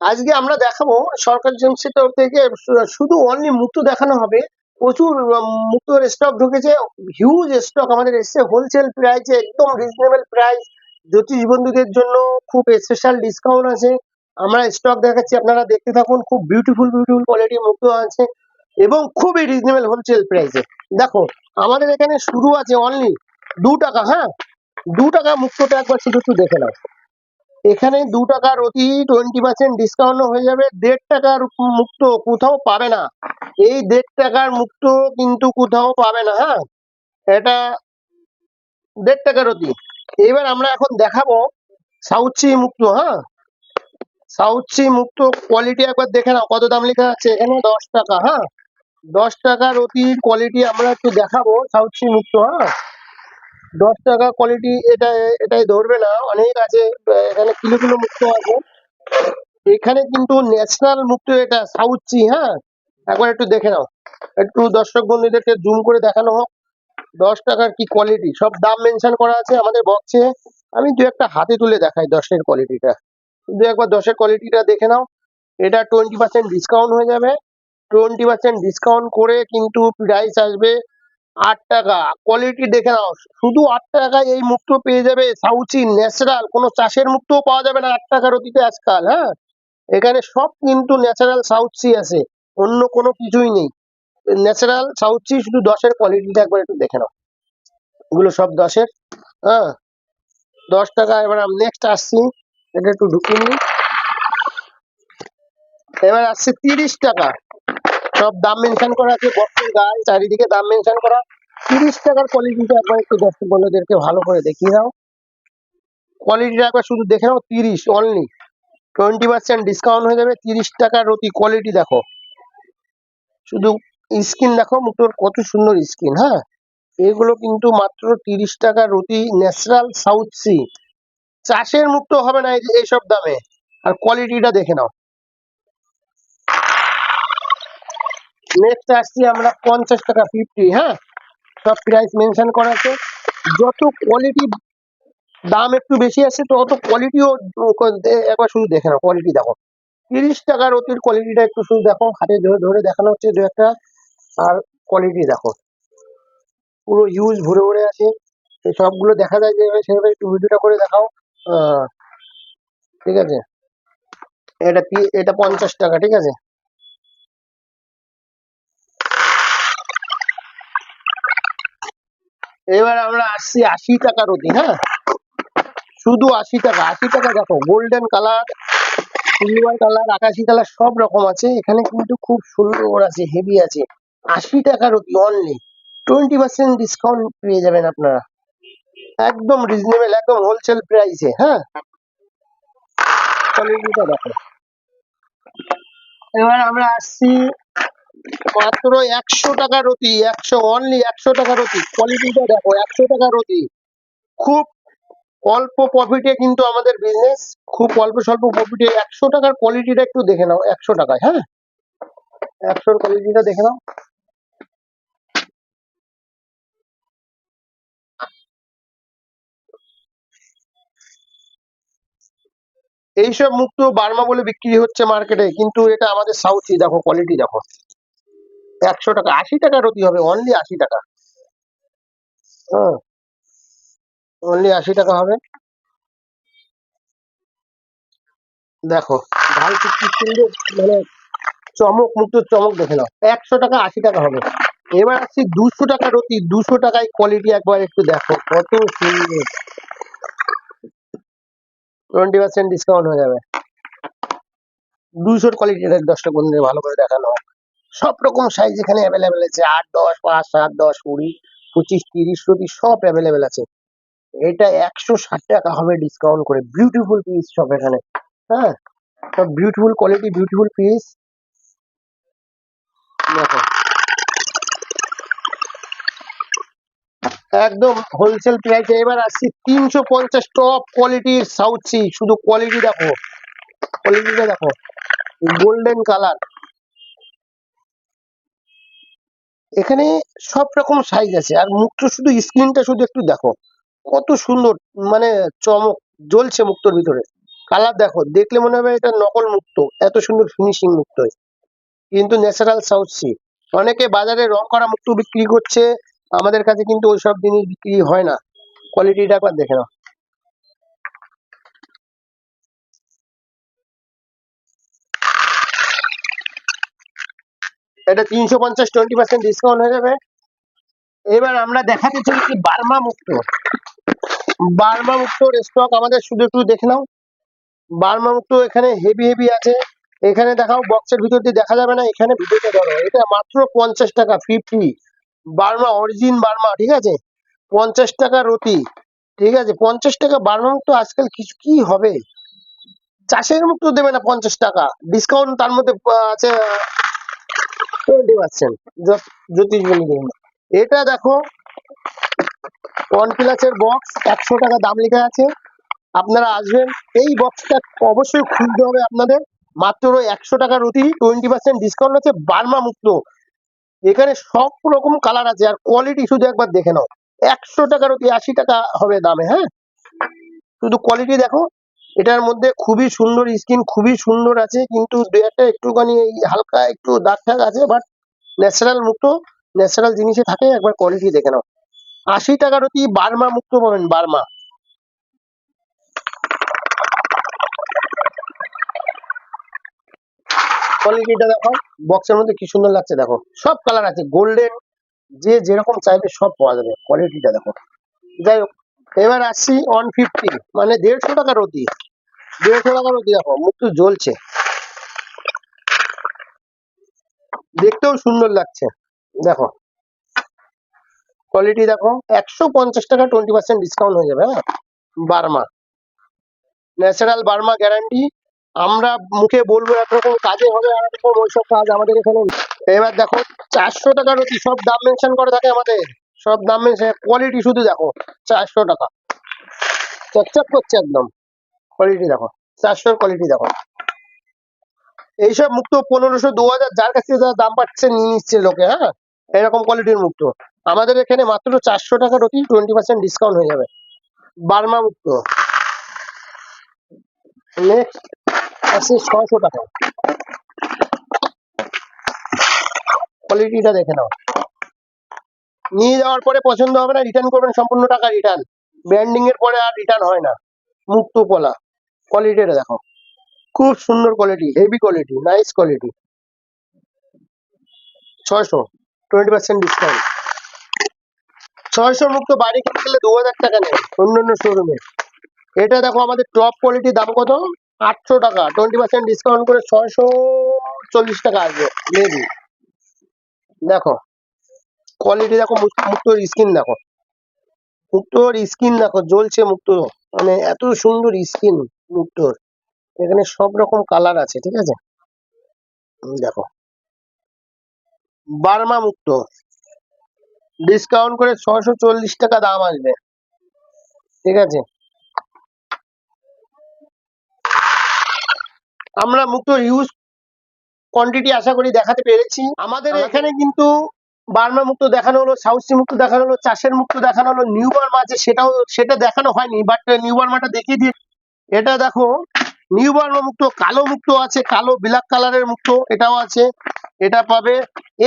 আজকে আমরা দেখাবো সরকার এজেন্সি তরফ থেকে শুধু অনলি মুক্তো দেখানো হবে। প্রচুর মুক্তোর স্টক ঢুকেছে, হিউজ স্টক আমাদের এসছে হোলসেল প্রাইসে, একদম রিজনেবল প্রাইস। জ্যোতিষ বন্ধুদের জন্য খুব স্পেশাল ডিসকাউন্ট আছে। আমরা স্টক দেখাচ্ছি, আপনারা দেখতে থাকুন। খুব বিউটিফুল বিউটিফুল কোয়ালিটি মুক্তো আছে এবং খুবই রিজনেবল হোলসেল প্রাইসে। দেখো, আমাদের এখানে শুরু আছে অনলি 2 টাকা। হ্যাঁ, 2 টাকা মুক্তোটা একবার শুধু একটু দেখে নাও। এখানে 2 টাকার অতি 20% ডিসকাউন্ট হয়ে যাবে। 1.5 টাকার মুক্ত কোথাও পাবে না। এই 1.5 টাকার মুক্ত কিন্তু কোথাও পাবে না। হ্যাঁ, এটা 1.5 টাকার অতি। এবার আমরা এখন দেখাবো সাউথ সি মুক্ত। হ্যাঁ, সাউথ সি মুক্ত কোয়ালিটি একবার দেখে নাও, কত দাম লেখা আছে এখানে, 10 টাকা। হ্যাঁ, 10 টাকার অতির কোয়ালিটি আমরা একটু দেখাবো সাউথ সি মুক্ত। হ্যাঁ, 10 টাকা কোয়ালিটি এটা, এটাই ধরবে না, অনেক আছে। এখানে কিলো কিলো মুক্ত আছে। এখানে কিন্তু ন্যাশনাল মুক্ত, এটা সাউথ সি। হ্যাঁ, একবার একটু দেখে নাও, একটু দর্শক বন্ধুদেরকে জুম করে দেখানো হোক। 10 টাকার কি কোয়ালিটি, সব দাম মেনশন করা আছে আমাদের বক্সে। আমি দু একটা হাতে তুলে দেখাই 10-এর কোয়ালিটিটা, শুধু একবার 10-এর কোয়ালিটিটা দেখে নাও। এটা 20% ডিসকাউন্ট হয়ে যাবে। 20% ডিসকাউন্ট করে কিন্তু প্রাইস আসবে 8 টাকা। কোয়ালিটি দেখে নাও, শুধু 8 টাকায় এই মুক্ত পেয়ে যাবে সাউথ সি ন্যাচারাল। কোনো চাষের মুক্তও পাওয়া যাবে না 8 টাকার অতিতে আজকাল। হ্যাঁ, এখানে সব কিন্তু ন্যাচারাল সাউথ সি আছে, অন্য কোনো কিছুই নেই। ন্যাচারাল সাউথ সি, শুধু 10-এর কোয়ালিটিটা একবার একটু দেখে নাও। এগুলো সব 10-এর। হ্যাঁ, 10 টাকা। এবার নেক্সট আসছি, এটা একটু ঢুকিয়ে নিই। এবার আসছে 30 টাকা। সব দাম মেনশন করা আছে বক্সের গায়ে, চারিদিকে দাম মেনশন করা। 30 টাকার কোয়ালিটিটা একবার একটু দর্শক বন্ধুদেরকে ভালো করে দেখিয়ে দাও। কোয়ালিটিটা একবার শুধু দেখে নাও। 30 অনলি, 20% ডিসকাউন্ট হয়ে যাবে। 30 টাকার অতি কোয়ালিটি দেখো, শুধু স্কিন দেখো মুক্তোর, কত সুন্দর স্কিন। হ্যাঁ, এগুলো কিন্তু মাত্র 30 টাকার অতি ন্যাচারাল সাউথ সি। চাষের মুক্ত হবে না এইসব দামে। আর কোয়ালিটিটা দেখে নাও। নেক্সট আসছি আমরা 50 টাকা 50। হ্যাঁ, সব প্রাইস মেনশন করা আছে। যত কোয়ালিটি দাম একটু বেশি আছে, তত কোয়ালিটিও একবার শুধু দেখে নাও। কোয়ালিটি দেখো, 30 টাকার অতির কোয়ালিটিটা একটু শুধু দেখো, হাতে ধরে ধরে দেখানো হচ্ছে দু একটা। আর কোয়ালিটি দেখো, পুরো ইউজ ভরে ভরে আছে। এই সবগুলো দেখা যায় যে সেভাবে একটু ভিডিওটা করে দেখাও। ঠিক আছে, এটা 50 টাকা। ঠিক আছে, এবার আমরা আসছি 80 টাকার অতি। হ্যাঁ, শুধু 80 টাকা। 80 টাকা দেখো, গোল্ডেন কালার, সিলভার কালার, আকাশি কালার সব রকম আছে এখানে, কিন্তু খুব সুন্দর আছে, হেভি আছে। 80 টাকার অতি অনলি, 20% ডিসকাউন্ট পেয়ে যাবেন আপনারা, একদম রিজনেবল, একদম হোলসেল প্রাইসে। হ্যাঁ, কোয়ালিটিটা দেখো। এবার আমরা আসছি মাত্র 100 টাকার অতি। 100 অনলি, 100 টাকার অতি। কোয়ালিটিটা দেখো, 100 টাকার অতি। খুব অল্প প্রফিটে কিন্তু আমাদের বিজনেস, খুব অল্প স্বল্প প্রফিটে। 100 টাকার কোয়ালিটিটা একটু দেখে নাও, 100 টাকায়। হ্যাঁ, 100-র কোয়ালিটিটা দেখে নাও। এইসব মুক্ত বার্মা বলে বিক্রি হচ্ছে মার্কেটে, কিন্তু এটা আমাদের সাউথি। দেখো কোয়ালিটি দেখো, 100 টাকা। 80 টাকার অতি হবে, অনলি 80 টাকা। হ্যাঁ, অনলি 80 টাকা হবে। দেখো, ঢাল কি সুন্দর, মানে চমক, মুক্ত চমক দেখে নাও। 100 টাকা, 80 টাকা হবে। এবার আসছি 200 টাকার অতি। 200 টাকায় কোয়ালিটি একবার একটু দেখো, কত সুন্দর। 20% ডিসকাউন্ট হয়ে যাবে। 200-র কোয়ালিটিটা দশটা বন্ধুদের ভালো করে দেখানো হয়। সব রকম সাইজ এখানে অ্যাভেলেবেল আছে, 8, 10, 5, 7, 10, 20, 25, 30, 30 সব অ্যাভেলেবেল আছে। এটা 160 টাকা হবে ডিসকাউন্ট করে। বিউটিফুল পিস সব এখানে। হ্যাঁ, সব বিউটিফুল কোয়ালিটি, বিউটিফুল পিস। দেখো, একদম হোলসেল প্রাইসে। এবার আসছি 350 টপ কোয়ালিটির সাউথ সি। শুধু কোয়ালিটি দেখো, কোয়ালিটিটা দেখো, গোল্ডেন কালার। এখানে সব রকম সাইজ আছে। আর মুক্তো শুধু স্ক্রিনটা শুধু একটু দেখো, কত সুন্দর, মানে চমক জ্বলছে মুক্তোর ভিতরে। কালার দেখো, দেখলে মনে হবে এটা নকল মুক্তো, এত সুন্দর ফিনিশিং মুক্তো, কিন্তু ন্যাচারাল সাউথ সি। অনেকে বাজারে রং করা মুক্তো বিক্রি করছে, আমাদের কাছে কিন্তু ওইসব জিনিস বিক্রি হয় না। কোয়ালিটিটা একবার দেখে নাও। এটা 350, 20% ডিসকাউন্ট হয়ে যাবে। এবার আমরা দেখাতে চলেছি বার্মা মুক্ত। বার্মা মুক্তোর স্টক আমাদের শুধু একটু দেখে নাও। বার্মা মুক্তো এখানে হেভি হেভি আছে। এখানে দেখাও, বক্সের ভিতর দিয়ে দেখা যাবে না, এখানে ভিডিওতে ধরো। এটা মাত্র 50 টাকা, 50। বার্মা অরিজিন বার্মা, ঠিক আছে, 50 টাকা রতি, ঠিক আছে। 50 টাকা বার্মা মুক্তো আজকাল কিছু কি হবে, চাষের মুক্তো দেবে না 50 টাকা ডিসকাউন্ট, তার মধ্যে আছে 20%। জ্যোতিষ বলি দেখুন, এটা দেখো ওয়ান প্লাসের বক্স, 100 টাকা দাম লেখা আছে। আপনারা আসবেন, এই বক্সটা অবশ্যই খুলতে হবে আপনাদের। মাত্র 100 টাকা রুটি, 20% ডিসকাউন্ট আছে, বার্মা মুক্ত। এখানে সব রকম কালার আছে, আর কোয়ালিটি শুধু একবার দেখে নাও। 100 টাকা রুটি, 80 টাকা হবে দামে, হ্যাঁ। শুধু কোয়ালিটি দেখো। এটার মধ্যে খুবই সুন্দর স্কিন, খুবই সুন্দর আছে, কিন্তু দু একটা একটুখানি এই হালকা একটু দাগ টাগ আছে, বাট ন্যাচারাল মুক্ত, ন্যাচারাল জিনিসে থাকে। একবার কোয়ালিটি দেখে নাও। 80 টাকা রুটি বার্মা মুক্ত পাবেন, বার্মা। কোয়ালিটিটা দেখো, বক্সের মধ্যে কি সুন্দর লাগছে দেখো, সব কালার আছে, গোল্ডেন, যে যেরকম চাইবে সব পাওয়া যাবে। কোয়ালিটিটা দেখো। যাই হোক, এবার আসছি 150, মানে 150 টাকা রতি। 150 টাকা রতি দেখো, মুখ তো জ্বলছে, দেখতেও সুন্দর লাগছে দেখো। কোয়ালিটি দেখো, 150 টাকা, 20% ডিসকাউন্ট হয়ে যাবে, হ্যাঁ। Burma, natural Burma guarantee. আমরা মুখে বলবো একরকম, কাজে হবে আর রকম, ওইসব কাজ আমাদের এখানে নেই। এবার দেখো, 400 টাকা রতি, সব দাম মেনশন করা থাকে আমাদের, সব দাম মেনশন। কোয়ালিটি শুধু দেখো, 400 টাকা, চকচক করছে একদম। কোয়ালিটি দেখো, 400 কোয়ালিটি দেখো। এইসব মুক্ত 1500, 2000, যার কাছে যা দাম পাচ্ছে নিয়ে নিচ্ছে লোকে, হ্যাঁ। এরকম কোয়ালিটির মুক্ত আমাদের এখানে মাত্র 400 টাকা রতি, 20% ডিসকাউন্ট হয়ে যাবে, বার্মা মুক্ত। নেক্সট আছে 600 টাকা। কোয়ালিটিটা দেখে নাও। নিয়ে যাওয়ার পরে পছন্দ হবে না, রিটার্ন করবেন, সম্পূর্ণ টাকা রিটার্ন। ব্র্যান্ডিং এর পরে আর রিটার্ন হয় না। মুক্ত পোলা, কোয়ালিটিটা দেখো, খুব সুন্দর quality, heavy quality, nice quality. 600, 20% discount. 600 মুক্ত বাড়ি কিনতে গেলে 2000 টাকা নেয় অন্যান্য শোরুমে। এটা দেখো, আমাদের টপ কোয়ালিটি, দাম কত, 800 টাকা, 20% ডিসকাউন্ট করে 640 টাকা আসবে মেবি। দেখো কোয়ালিটি দেখো, মুক্তোর স্কিন দেখো, মুক্তোর স্কিন দেখো, জ্বলছে মুক্ত, মানে এত সুন্দর স্কিন মুক্তোর। এখানে সব রকম কালার আছে, ঠিক আছে। দেখো, বার্মা মুক্ত, ডিসকাউন্ট করে 640 টাকা দাম আসবে, ঠিক আছে। আমরা মুক্ত ইউজ কোয়ান্টিটি আশা করি দেখাতে পেরেছি। আমাদের এখানে কিন্তু বার্মা মুক্ত দেখানো হলো, সাউথ সি মুক্ত দেখানো হলো, চাষের মুক্ত দেখানো হলো, নিউ বার্মা আছে, সেটা দেখানো হয়নি, বাট নিউ বার্মাটা দেখিয়ে দিয়ে। এটা দেখো, নিউ বার্মা মুক্ত, কালো মুক্ত আছে, কালো ব্ল্যাক কালারের মুক্ত, এটাও আছে, এটা পাবে।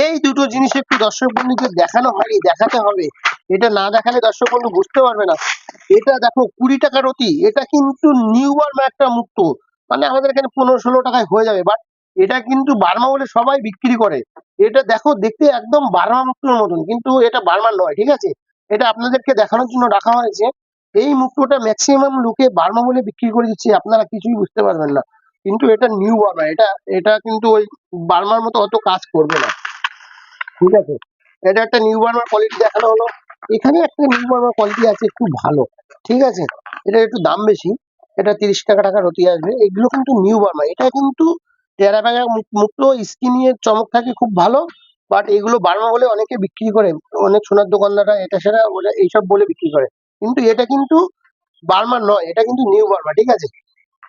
এই দুটো জিনিস একটু দর্শক বন্ধুকে দেখানো হয়নি, দেখাতে হবে। এটা না দেখালে দর্শক বন্ধু বুঝতে পারবে না। এটা দেখো, 20 টাকা রতি, এটা কিন্তু নিউ বার্মা একটা মুক্ত, মানে আমাদের এখানে 15-16 টাকায় হয়ে যাবে, বাট এটা কিন্তু বার্মা বলে সবাই বিক্রি করে। এটা দেখো, দেখতে একদম বার্মা মুক্তোর মতন, কিন্তু এটা বার্মা নয়, ঠিক আছে। এটা আপনাদেরকে দেখানোর জন্য রাখা হয়েছে। এই মুক্তোটা ম্যাক্সিমাম লোকে বার্মা বলে বিক্রি করে দিচ্ছে, আপনারা কিছুই বুঝতে পারবেন না, কিন্তু এটা নিউ বার্মা। এটা এটা কিন্তু ওই বার্মার মতো অত কাজ করবে না, ঠিক আছে। এটা একটা নিউ বার্মার কোয়ালিটি দেখানো হলো। এখানে একটা নিউ বার্মার কোয়ালিটি আছে একটু ভালো, ঠিক আছে। এটা একটু দাম বেশি, এটা 30 টাকা রতি আসবে। এগুলো কিন্তু নিউ বার্মা, এটা কিন্তু টেরা ব্যাগা মুক্ত, স্কিনের চমক থাকে খুব ভালো, বাট এগুলো বার্মা বলে অনেকে বিক্রি করে, অনেক সোনার দোকানদাররা এটা সেটা ওরা এইসব বলে বিক্রি করে, কিন্তু এটা কিন্তু বার্মা নয়, এটা কিন্তু নিউ বার্মা, ঠিক আছে।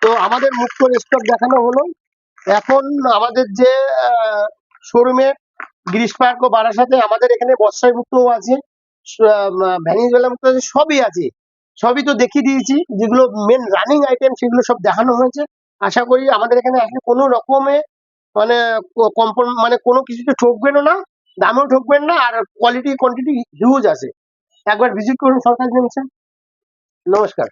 তো আমাদের মুক্ত স্টক দেখানো হলো। এখন আমাদের যে শোরুমে গ্রিস পার্ক ও বারাসাতে, আমাদের এখানে বর্ষায় মুক্তও আছে, ভ্যানিজওয়ালা মুক্ত আছে, সবই আছে। সবই তো দেখিয়ে দিয়েছি, যেগুলো মেন রানিং আইটেম সেগুলো সব দেখানো হয়েছে। আশা করি আমাদের এখানে আসলে কোনো রকমে মানে মানে কোনো কিছুতে ঠকবেনও না, দামেও ঠকবেন না, আর কোয়ালিটি কোয়ান্টিটি হিউজ আছে। একবার ভিজিট করুন সরকার জেমসে। নমস্কার।